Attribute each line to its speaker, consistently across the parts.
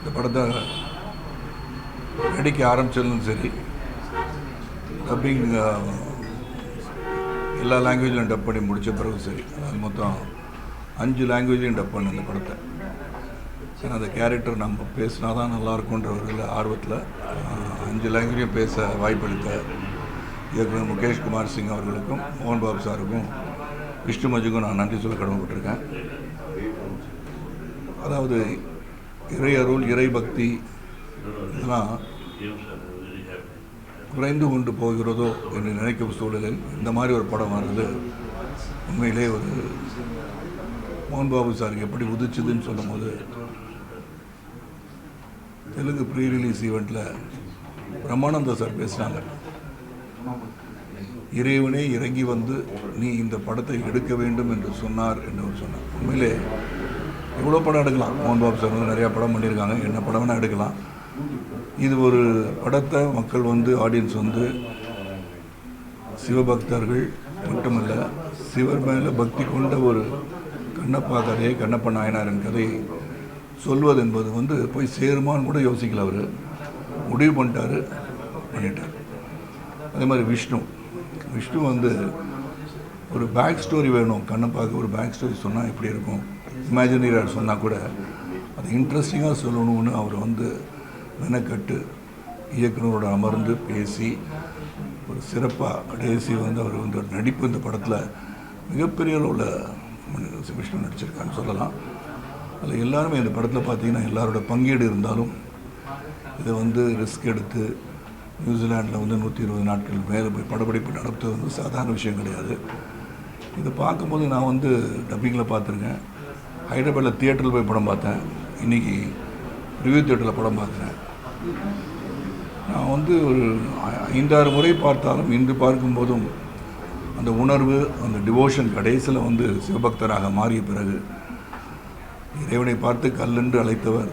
Speaker 1: இந்த படத்தை நடிக்க ஆரம்பிச்சதும் சரி, டப்பிங் எல்லா லாங்குவேஜ்லையும் டப் பண்ணி முடித்த பிறகு சரி, அது மொத்தம் 5 லாங்குவேஜ்லையும் டப் பண்ண இந்த படத்தை. ஏன்னா அந்த கேரக்டர் நம்ம பேசினா தான் நல்லாயிருக்குன்ற ஒரு ஆர்வத்தில் 5 லாங்குவேஜையும் பேச வாய்ப்பளித்த இயக்குனர் முகேஷ் குமார் சிங் அவர்களுக்கும் மோகன் பாபு சாருக்கும் விஷ்ணு மஜுக்கும் நான் நன்றி சொல்ல கடமைப்பட்டிருக்கேன். அதாவது இறை அருள், இறை பக்தி இதெல்லாம் குறைந்து கொண்டு போகிறதோ என்று நினைக்கும் சூழலில் இந்த மாதிரி ஒரு படம் வர்றது உண்மையிலே ஒரு மோகன் பாபு சாருக்கு எப்படி உதிச்சுதுன்னு சொல்லும் போது, தெலுங்கு ப்ரீ ரிலீஸ் ஈவெண்ட்டில் பிரம்மானந்தா சார் பேசினாங்க. இறைவனே இறங்கி வந்து நீ இந்த படத்தை எடுக்க வேண்டும் என்று சொன்னார் என்று சொன்னார். உண்மையிலே எவ்வளோ படம் எடுக்கலாம். மோகன் பாபு சார் வந்து நிறையா படம் பண்ணியிருக்காங்க, என்ன படம் வேணால் எடுக்கலாம். இது ஒரு படத்தை மக்கள் வந்து ஆடியன்ஸ் வந்து சிவபக்தர்கள் மட்டுமல்ல, சிவர் மேலே பக்தி கொண்ட ஒரு கண்ணப்பா கதையை, கண்ணப்ப நாயனாரின் கதையை சொல்வது என்பது வந்து போய் சேருமான்னு கூட யோசிக்கல. அவர் முடிவு பண்ணிட்டார். அதே மாதிரி விஷ்ணு வந்து ஒரு பேக் ஸ்டோரி வேணும், கண்ணப்பாவுக்கு ஒரு பேக் ஸ்டோரி சொன்னால் எப்படி இருக்கும், இமேஜினரியாக சொன்னால் கூட அது இன்ட்ரெஸ்டிங்காக சொல்லணும்னு அவர் வந்து மெனக்கட்டு இயக்குனரோட அமர்ந்து பேசி ஒரு சிறப்பாக கடைசி வந்து அவர் வந்து ஒரு நடிப்பு இந்த படத்தில் மிகப்பெரிய அளவில் விஷ்ணு நடிச்சிருக்கான்னு சொல்லலாம். அதில் எல்லாருமே இந்த படத்தில் பார்த்தீங்கன்னா எல்லாரோட பங்கீடு இருந்தாலும் இதை வந்து ரிஸ்க் எடுத்து நியூசிலாண்டில் வந்து 120 நாட்கள் மேலே போய் படப்பிடிப்பு நடத்துவது வந்து சாதாரண விஷயம் கிடையாது. இதை பார்க்கும்போது நான் வந்து டப்பிங்கில் பார்த்துருக்கேன், ஹைதராபாத்தில் தியேட்டரில் போய் படம் பார்த்தேன், இன்றைக்கி ரிவ்யூ தியேட்டரில் படம் பார்க்குறேன். நான் வந்து ஒரு 5-6 முறை பார்த்தாலும் இன்று பார்க்கும்போதும் அந்த உணர்வு, அந்த டிவோஷன் கடைசியில் வந்து சிவபக்தராக மாறிய பிறகு இறைவனை பார்த்து கல்லென்று அழைத்தவர்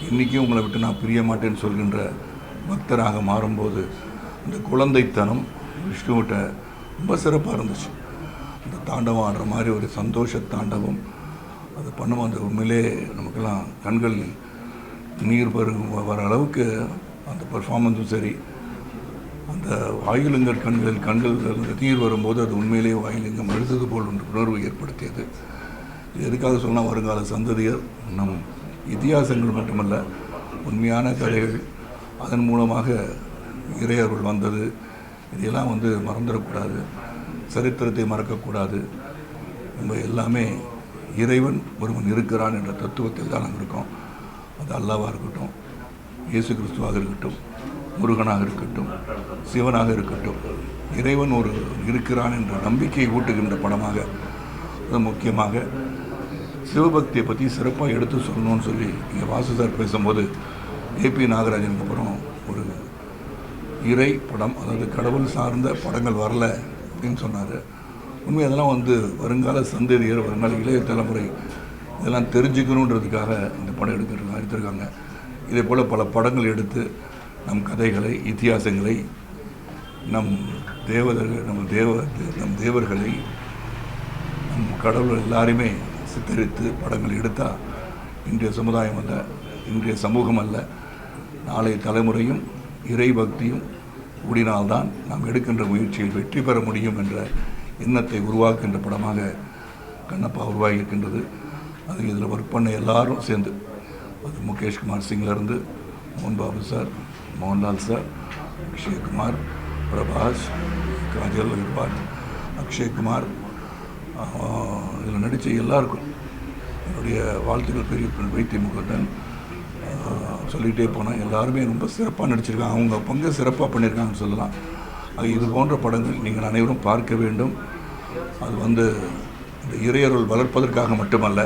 Speaker 1: இன்றைக்கும் உங்களை விட்டு நான் பிரிய மாட்டேன்னு சொல்கின்ற பக்தராக மாறும்போது அந்த குழந்தைத்தனம் விஷ்ணுவிட்ட ரொம்ப சிறப்பாக இருந்துச்சு. அந்த தாண்டவம் ஆடுற மாதிரி ஒரு சந்தோஷ தாண்டவம் அது பண்ணும். அந்த உண்மையிலே நமக்கெல்லாம் கண்கள் நீர் வர அளவுக்கு அந்த பர்ஃபார்மன்ஸும் சரி, அந்த வாயிலுங்கர் கண்கள் நீர் வரும்போது அது உண்மையிலே வாயிலிங்கம் எழுதுவது போல் ஒன்று உணர்வு ஏற்படுத்தியது. இது எதுக்காக சொன்னால், வருங்கால சந்ததியர் நம் இதிகாசங்கள் மட்டுமல்ல, உண்மையான கதைகள், அதன் மூலமாக இறையருள் வந்தது, இதையெல்லாம் வந்து மறந்துடக்கூடாது, சரித்திரத்தை மறக்கக்கூடாது. நம்ம எல்லாமே இறைவன் ஒருவன் இருக்கிறான் என்ற தத்துவத்தில் தான் நாங்கள் இருக்கோம். அது அல்லாவாக இருக்கட்டும், இயேசு கிறிஸ்துவாக இருக்கட்டும், முருகனாக இருக்கட்டும், சிவனாக இருக்கட்டும், இறைவன் ஒரு இருக்கிறான் என்ற நம்பிக்கையை ஊட்டுகின்ற படமாக, அது முக்கியமாக சிவபக்தியை பற்றி சிறப்பாக எடுத்து சொல்லணும்னு சொல்லி இங்கே வாசு சார் பேசும்போது ஏபி நாகராஜனுக்கு அப்புறம் ஒரு இறை படம், அதாவது கடவுள் சார்ந்த படங்கள் வரல அப்படின்னு சொன்னார். உண்மை அதெல்லாம் வந்து வருங்கால சந்ததியர், வருங்கால இளைய தலைமுறை இதெல்லாம் தெரிஞ்சுக்கணுன்றதுக்காக இந்த படம் எடுத்திருக்காங்க. இதே போல் பல படங்கள் எடுத்து நம் கதைகளை, இதிகாசங்களை, நம் தேவர்களை, நம் கடவுள் எல்லாருமே சித்தரித்து படங்கள் எடுத்தால் இன்றைய சமுதாயம் அல்ல, இன்றைய சமூகம் அல்ல, நாளைய தலைமுறையும் இறை பக்தியும் கூடினால்தான் நாம் எடுக்கின்ற முயற்சியில் வெற்றி பெற முடியும் என்ற எண்ணத்தை உருவாக்குகின்ற படமாக கண்ணப்பா உருவாகியிருக்கின்றது. அது இதில் ஒர்க் பண்ண எல்லாரும் சேர்ந்து, அது முகேஷ் குமார் சிங்லேருந்து மோகன் பாபு சார், மோகன்லால் சார், அக்ஷய்குமார், பிரபாஸ், காஜல் அகர்வால், அக்ஷய்குமார், இதில் நடித்த எல்லாருக்கும் என்னுடைய வாழ்த்துக்கள். பெரிய வைத்திய முகத்தன் சொல்லிகிட்டே போனால் எல்லாருமே ரொம்ப சிறப்பாக நடிச்சிருக்காங்க, அவங்க பங்கு சிறப்பாக பண்ணியிருக்காங்கன்னு சொல்லலாம். அது இது போன்ற படங்கள் நீங்கள் அனைவரும் பார்க்க வேண்டும். அது வந்து இந்த இறையருள் வளர்ப்பதற்காக மட்டுமல்ல,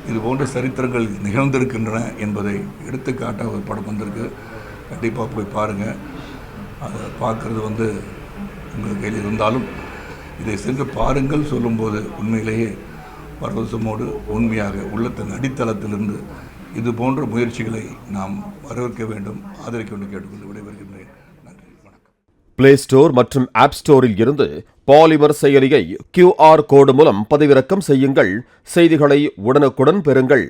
Speaker 1: இது போன்ற சரித்திரங்கள் நிகழ்ந்திருக்கின்றன என்பதை எடுத்துக்காட்டாக ஒரு படம் வந்திருக்கு. கண்டிப்பாக போய் பாருங்கள். அதை பார்க்குறது வந்து உங்கள் கையில் இருந்தாலும் இதை சென்று பாருங்கள் சொல்லும்போது உண்மையிலேயே பரவசமோடு உண்மையாக உள்ளத்தின் அடித்தளத்திலிருந்து இது போன்ற முயற்சிகளை நாம் வரவேற்க வேண்டும், ஆதரிக்க வேண்டும் கேட்டுக்கொண்டு விடைபெறுகின்றேன். நன்றி, வணக்கம்.
Speaker 2: பிளே ஸ்டோர் மற்றும் ஆப் ஸ்டோரில் இருந்து பாலிமர் செயலியை QR கோடு மூலம் பதிவிறக்கம் செய்யுங்கள். செய்திகளை உடனுக்குடன் பெறுங்கள்.